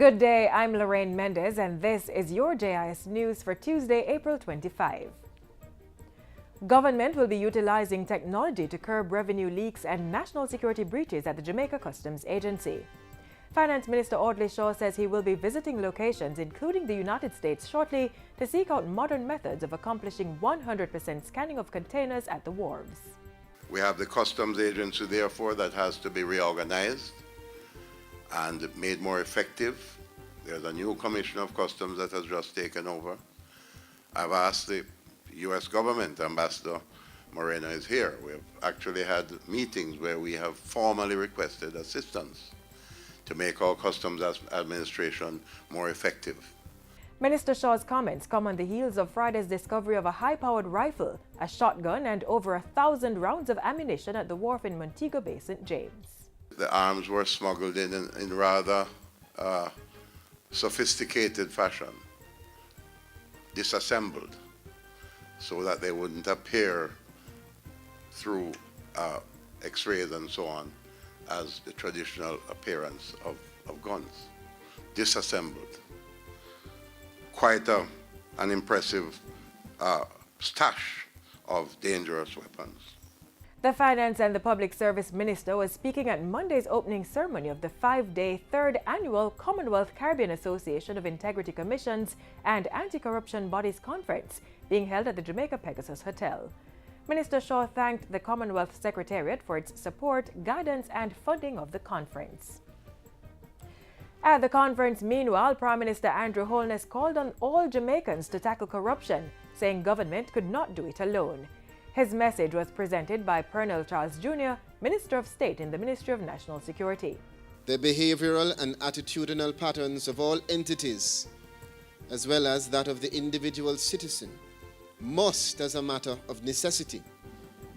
Good day, I'm Lorraine Mendez and this is your JIS News for Tuesday, April 25. Government will be utilizing technology to curb revenue leaks and national security breaches at the Jamaica Customs Agency. Finance Minister Audley Shaw says he will be visiting locations including the United States shortly to seek out modern methods of accomplishing 100% scanning of containers at the wharves. We have the Customs Agency, therefore, that has to be reorganized and made more effective. There's a new Commissioner of Customs that has just taken over. I've asked the U.S. government, Ambassador Moreno is here. We've actually had meetings where we have formally requested assistance to make our customs administration more effective. Minister Shaw's comments come on the heels of Friday's discovery of a high-powered rifle, a shotgun, and over 1,000 rounds of ammunition at the wharf in Montego Bay, St. James. The arms were smuggled in rather sophisticated fashion, disassembled, so that they wouldn't appear through X-rays and so on as the traditional appearance of guns. Disassembled. Quite an impressive stash of dangerous weapons. The Finance and the Public Service Minister was speaking at Monday's opening ceremony of the 5-day 3rd Annual Commonwealth Caribbean Association of Integrity Commissions and Anti-Corruption Bodies Conference being held at the Jamaica Pegasus Hotel. Minister Shaw thanked the Commonwealth Secretariat for its support, guidance and funding of the conference. At the conference, meanwhile, Prime Minister Andrew Holness called on all Jamaicans to tackle corruption, saying government could not do it alone. His message was presented by Colonel Charles Jr., Minister of State in the Ministry of National Security. The behavioral and attitudinal patterns of all entities, as well as that of the individual citizen, must, as a matter of necessity,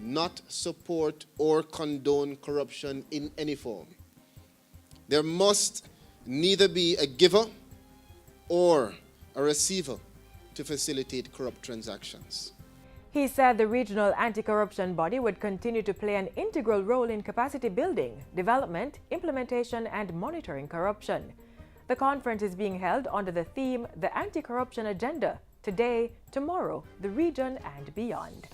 not support or condone corruption in any form. There must neither be a giver or a receiver to facilitate corrupt transactions. He said the regional anti-corruption body would continue to play an integral role in capacity building, development, implementation and monitoring corruption. The conference is being held under the theme, The Anti-Corruption Agenda, Today, Tomorrow, the Region and Beyond.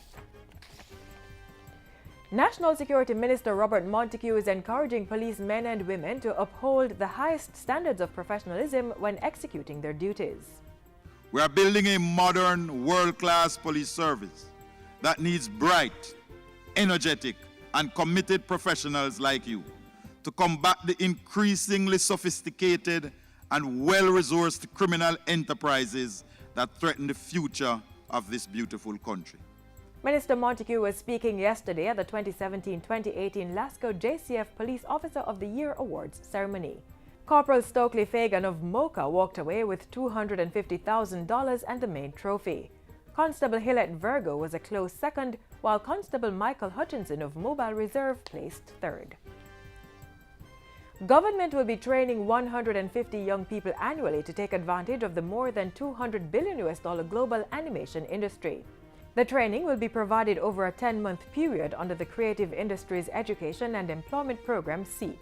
National Security Minister Robert Montague is encouraging policemen and women to uphold the highest standards of professionalism when executing their duties. We are building a modern, world-class police service that needs bright, energetic, and committed professionals like you to combat the increasingly sophisticated and well-resourced criminal enterprises that threaten the future of this beautiful country. Minister Montague was speaking yesterday at the 2017-2018 LASCO JCF Police Officer of the Year Awards ceremony. Corporal Stokely Fagan of Mocha walked away with $250,000 and the main trophy. Constable Hillette Virgo was a close second, while Constable Michael Hutchinson of Mobile Reserve placed third. Government will be training 150 young people annually to take advantage of the more than $200 billion global animation industry. The training will be provided over a 10-month period under the Creative Industries Education and Employment Program (CEEP.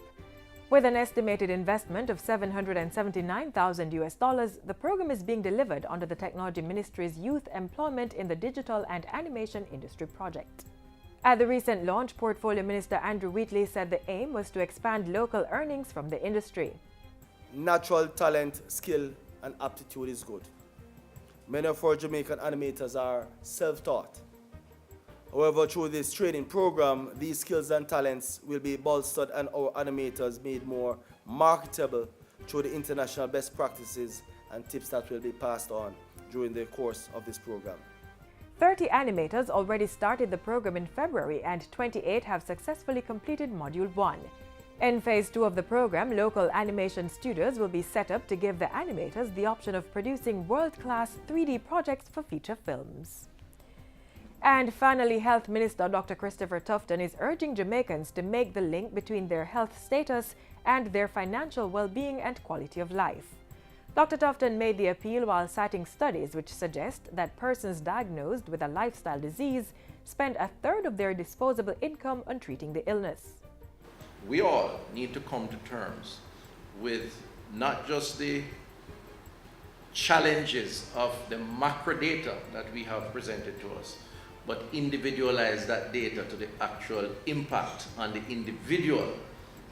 With an estimated investment of $779,000, the program is being delivered under the Technology Ministry's Youth Employment in the Digital and Animation Industry project. At the recent launch, Portfolio Minister Andrew Wheatley said the aim was to expand local earnings from the industry. Natural talent, skill, and aptitude is good. Many of our Jamaican animators are self-taught. However, through this training program, these skills and talents will be bolstered and our animators made more marketable through the international best practices and tips that will be passed on during the course of this program. 30 animators already started the program in February and 28 have successfully completed Module 1. In Phase 2 of the program, local animation studios will be set up to give the animators the option of producing world-class 3D projects for feature films. And finally, Health Minister Dr. Christopher Tufton is urging Jamaicans to make the link between their health status and their financial well-being and quality of life. Dr. Tufton made the appeal while citing studies which suggest that persons diagnosed with a lifestyle disease spend a third of their disposable income on treating the illness. We all need to come to terms with not just the challenges of the macro data that we have presented to us, but individualize that data to the actual impact on the individual,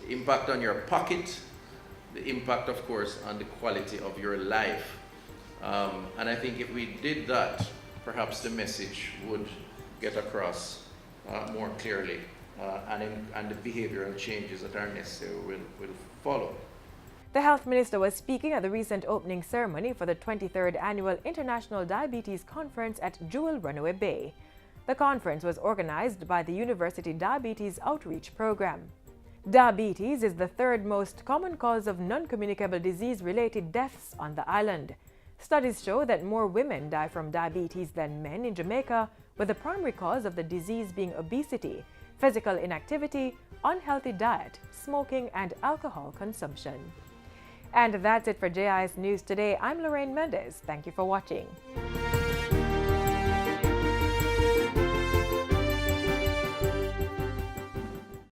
the impact on your pocket, the impact, of course, on the quality of your life. And I think if we did that, perhaps the message would get across more clearly, and the behavioral changes that are necessary will follow. The health minister was speaking at the recent opening ceremony for the 23rd Annual International Diabetes Conference at Jewel Runaway Bay. The conference was organized by the University Diabetes Outreach Program. Diabetes is the third most common cause of non-communicable disease-related deaths on the island. Studies show that more women die from diabetes than men in Jamaica, with the primary cause of the disease being obesity, physical inactivity, unhealthy diet, smoking, and alcohol consumption. And that's it for JIS News Today. I'm Lorraine Mendez. Thank you for watching.